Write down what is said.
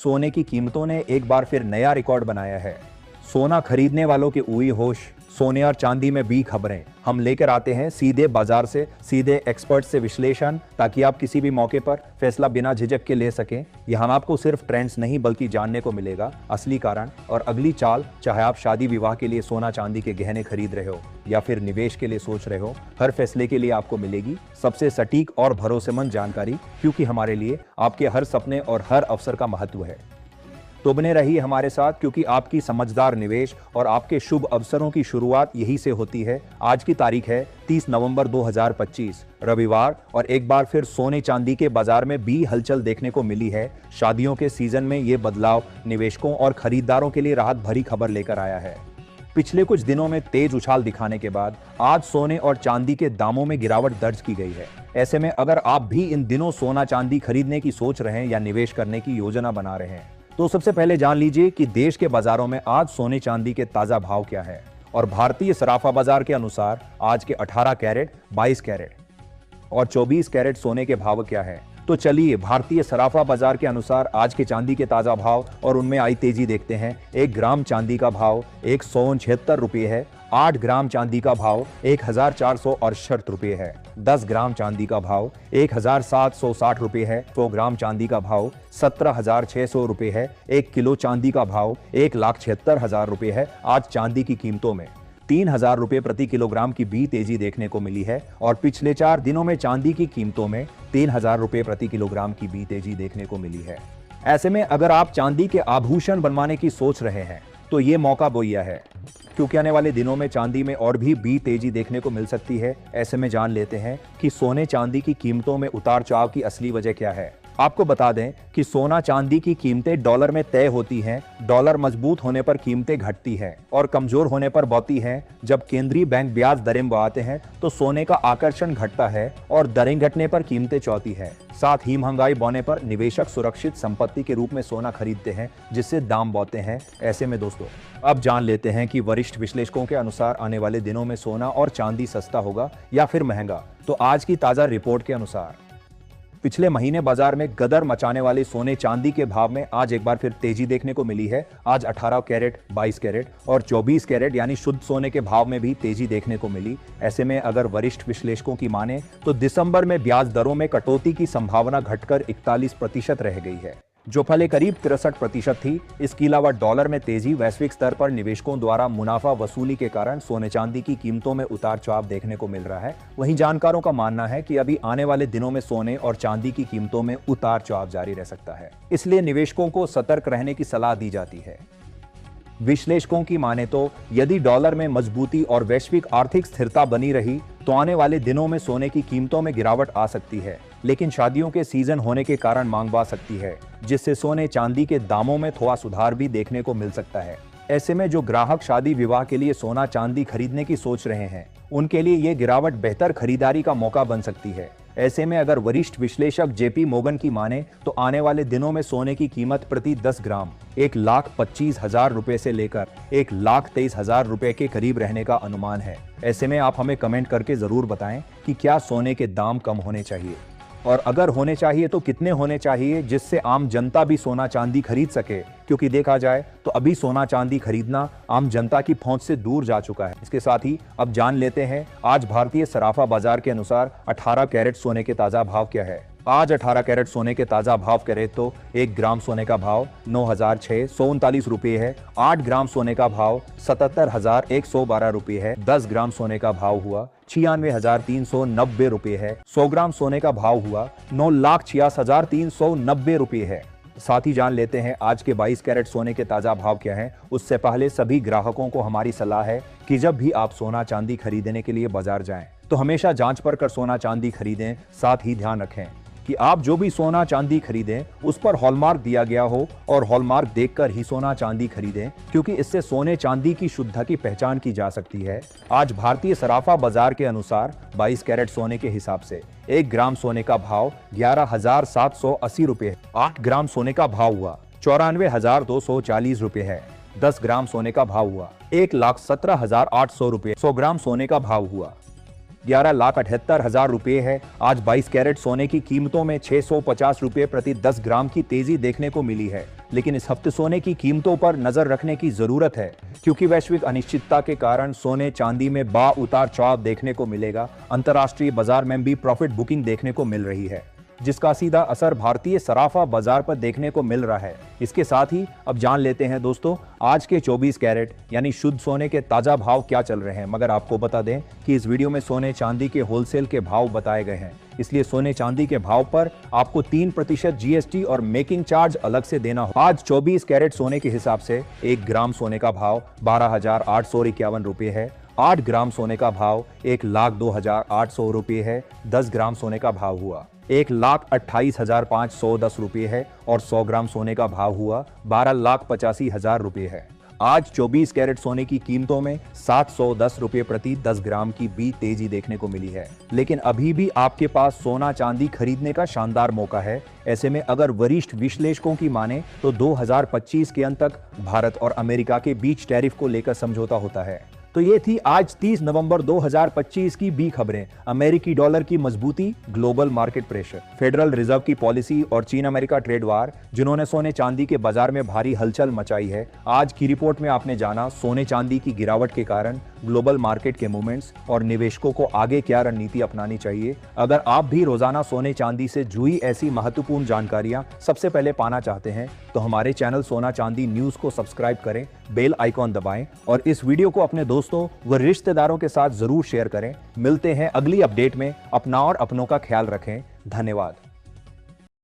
सोने की कीमतों ने एक बार फिर नया रिकॉर्ड बनाया है। सोना खरीदने वालों के ऊई होश, सोने और चांदी में भी खबरें हम लेकर आते हैं सीधे बाजार से, सीधे एक्सपर्ट से विश्लेषण, ताकि आप किसी भी मौके पर फैसला बिना झिझक के ले सकें। यहाँ आपको सिर्फ ट्रेंड्स नहीं बल्कि जानने को मिलेगा असली कारण और अगली चाल। चाहे आप शादी विवाह के लिए सोना चांदी के गहने खरीद रहे हो या फिर निवेश के लिए सोच रहे हो, हर फैसले के लिए आपको मिलेगी सबसे सटीक और भरोसेमंद जानकारी, क्योंकि हमारे लिए आपके हर सपने और हर अवसर का महत्व है। तो बने रहिए हमारे साथ, क्योंकि आपकी समझदार निवेश और आपके शुभ अवसरों की शुरुआत यही से होती है। आज की तारीख है 30 नवंबर 2025 रविवार, और एक बार फिर सोने चांदी के बाजार में भी हलचल देखने को मिली है। शादियों के सीजन में ये बदलाव निवेशकों और खरीदारों के लिए राहत भरी खबर लेकर आया है। पिछले कुछ दिनों में तेज उछाल दिखाने के बाद आज सोने और चांदी के दामों में गिरावट दर्ज की गई है। ऐसे में अगर आप भी इन दिनों सोना चांदी खरीदने की सोच रहे हैं या निवेश करने की योजना बना रहे हैं, तो सबसे पहले जान लीजिए कि देश के बाजारों में आज सोने चांदी के ताजा भाव क्या है। और भारतीय सराफा बाजार के अनुसार आज के 18 कैरेट, 22 कैरेट और 24 कैरेट सोने के भाव क्या है। तो चलिए भारतीय सराफा बाजार के अनुसार आज के चांदी के ताजा भाव और उनमें आई तेजी देखते हैं। 1 ग्राम चांदी का भाव 169 रुपये है। 8 ग्राम चांदी का भाव 1468 रुपये है। 10 ग्राम चांदी का भाव 1760 रुपये है। 100 ग्राम चांदी का भाव 17,600 रुपये है। 1 किलो चांदी का भाव 1,76,000 रुपये है। आज चांदी की कीमतों में 3,000 रुपये प्रति किलोग्राम की भी तेजी देखने को मिली है, और पिछले 4 दिनों में चांदी की कीमतों में 3,000 रुपये प्रति किलोग्राम की भी तेजी देखने को मिली है। ऐसे में अगर आप चांदी के आभूषण बनवाने की सोच रहे हैं तो ये मौका बोया है, क्योंकि आने वाले दिनों में चांदी में और भी तेजी देखने को मिल सकती है। ऐसे में जान लेते हैं कि सोने चांदी की कीमतों में उतार चढ़ाव की असली वजह क्या है। आपको बता दें कि सोना चांदी की कीमतें डॉलर में तय होती हैं। डॉलर मजबूत होने पर कीमतें घटती हैं और कमजोर होने पर बढ़ती हैं। जब केंद्रीय बैंक ब्याज दरें बढ़ाते हैं तो सोने का आकर्षण घटता है और दरें घटने पर कीमतें चौथी हैं। साथ ही महंगाई बढ़ने पर निवेशक सुरक्षित संपत्ति के रूप में सोना खरीदते हैं, जिससे दाम बढ़ते हैं। ऐसे में दोस्तों अब जान लेते हैं कि वरिष्ठ विश्लेषकों के अनुसार आने वाले दिनों में सोना और चांदी सस्ता होगा या फिर महंगा। तो आज की ताजा रिपोर्ट के अनुसार पिछले महीने बाजार में गदर मचाने वाले सोने चांदी के भाव में आज एक बार फिर तेजी देखने को मिली है। आज 18 कैरेट, 22 कैरेट और 24 कैरेट यानी शुद्ध सोने के भाव में भी तेजी देखने को मिली। ऐसे में अगर वरिष्ठ विश्लेषकों की माने तो दिसंबर में ब्याज दरों में कटौती की संभावना घटकर 41% रह गई है, जो पहले करीब 63% थी। इसके अलावा डॉलर में तेजी, वैश्विक स्तर पर निवेशकों द्वारा मुनाफा वसूली के कारण सोने चांदी की कीमतों में उतार चढ़ाव देखने को मिल रहा है। वहीं जानकारों का मानना है कि अभी आने वाले दिनों में सोने और चांदी की कीमतों में उतार चढ़ाव जारी रह सकता है, इसलिए निवेशकों को सतर्क रहने की सलाह दी जाती है। विश्लेषकों की माने तो यदि डॉलर में मजबूती और वैश्विक आर्थिक स्थिरता बनी रही तो आने वाले दिनों में सोने की कीमतों में गिरावट आ सकती है, लेकिन शादियों के सीजन होने के कारण मांग बढ़ सकती है, जिससे सोने चांदी के दामों में थोड़ा सुधार भी देखने को मिल सकता है। ऐसे में जो ग्राहक शादी विवाह के लिए सोना चांदी खरीदने की सोच रहे हैं, उनके लिए ये गिरावट बेहतर खरीदारी का मौका बन सकती है। ऐसे में अगर वरिष्ठ विश्लेषक जेपी मोगन की माने तो आने वाले दिनों में सोने की कीमत प्रति 10 ग्राम 1,25,000 रुपए से लेकर 1,23,000 रुपए के करीब रहने का अनुमान है। ऐसे में आप हमें कमेंट करके जरूर बताएं कि क्या सोने के दाम कम होने चाहिए, और अगर होने चाहिए तो कितने होने चाहिए, जिससे आम जनता भी सोना चांदी खरीद सके। क्योंकि देखा जाए तो अभी सोना चांदी खरीदना आम जनता की पहुंच से दूर जा चुका है। इसके साथ ही अब जान लेते हैं आज भारतीय सराफा बाजार के अनुसार 18 कैरेट सोने के ताजा भाव क्या है। आज 18 कैरेट सोने के ताजा भाव करें तो 1 ग्राम सोने का भाव 9,639 रुपये है। 8 ग्राम सोने का भाव 77,112 रुपये है। 10 ग्राम सोने का भाव हुआ 96,390 रुपये है। 100 ग्राम सोने का भाव हुआ 9,86,390 रुपये है। साथ ही जान लेते हैं आज के 22 कैरेट सोने के ताजा भाव क्या है। उससे पहले सभी ग्राहकों को हमारी सलाह है कि जब भी आप सोना चांदी खरीदने के लिए बाजार जाएं तो हमेशा जांच पर कर सोना चांदी खरीदें। साथ ही ध्यान रखें कि आप जो भी सोना चांदी खरीदें उस पर हॉलमार्क दिया गया हो, और हॉलमार्क देखकर ही सोना चांदी खरीदें, क्योंकि इससे सोने चांदी की शुद्धता की पहचान की जा सकती है। आज भारतीय सराफा बाजार के अनुसार 22 कैरेट सोने के हिसाब से 1 ग्राम सोने का भाव 11,780 रुपये। 8 ग्राम सोने का भाव हुआ 94,240 रुपये है। 10 ग्राम सोने का भाव हुआ 1,17,800 रुपये। 100 ग्राम सोने का भाव हुआ 11,78,000 रुपये है। आज 22 कैरेट सोने की कीमतों में 650 रुपये प्रति 10 ग्राम की तेजी देखने को मिली है। लेकिन इस हफ्ते सोने की कीमतों पर नजर रखने की जरूरत है, क्योंकि वैश्विक अनिश्चितता के कारण सोने चांदी में बा उतार चढ़ाव देखने को मिलेगा। अंतर्राष्ट्रीय बाजार में भी प्रॉफिट बुकिंग देखने को मिल रही है, जिसका सीधा असर भारतीय सराफा बाजार पर देखने को मिल रहा है। इसके साथ ही अब जान लेते हैं दोस्तों, आज के 24 कैरेट यानी शुद्ध सोने के ताजा भाव क्या चल रहे हैं। मगर आपको बता दें कि इस वीडियो में सोने चांदी के होलसेल के भाव बताए गए हैं, इसलिए सोने चांदी के भाव पर आपको 3% जीएसटी और मेकिंग चार्ज अलग से देना हो। आज 24 कैरेट सोने के हिसाब से 1 ग्राम सोने का भाव 12,851 रुपये है। 8 ग्राम सोने का भाव 1,02,800 रुपये है। 10 ग्राम सोने का भाव हुआ 1,28,510 रुपये है और 100 ग्राम सोने का भाव हुआ 12,85,000 रुपये है। आज 24 कैरेट सोने की कीमतों में 710 रुपये प्रति 10 ग्राम की भी तेजी देखने को मिली है। लेकिन अभी भी आपके पास सोना चांदी खरीदने का शानदार मौका है। ऐसे में अगर वरिष्ठ विश्लेषकों की माने तो 2025 के अंत तक भारत और अमेरिका के बीच टैरिफ को लेकर समझौता होता है। तो ये थी आज 30 नवंबर 2025 की बी खबरें। अमेरिकी डॉलर की मजबूती, global market pressure, federal reserve की पॉलिसी और चीन अमेरिका ट्रेड वार, जिन्होंने सोने चांदी के बाजार में भारी हलचल मचाई है। आज की रिपोर्ट में आपने जाना सोने चांदी की गिरावट के कारण ग्लोबल मार्केट के मूवमेंट्स और निवेशकों को आगे क्या रणनीति अपनानी चाहिए। अगर आप भी रोजाना सोने चांदी से जुड़ी ऐसी महत्वपूर्ण जानकारियां सबसे पहले पाना चाहते हैं तो हमारे चैनल सोना चांदी न्यूज को सब्सक्राइब करें, बेल आइकॉन दबाएं और इस वीडियो को अपने दोस्तों व रिश्तेदारों के साथ जरूर शेयर करें। मिलते हैं अगली अपडेट में। अपना और अपनों का ख्याल रखें। धन्यवाद।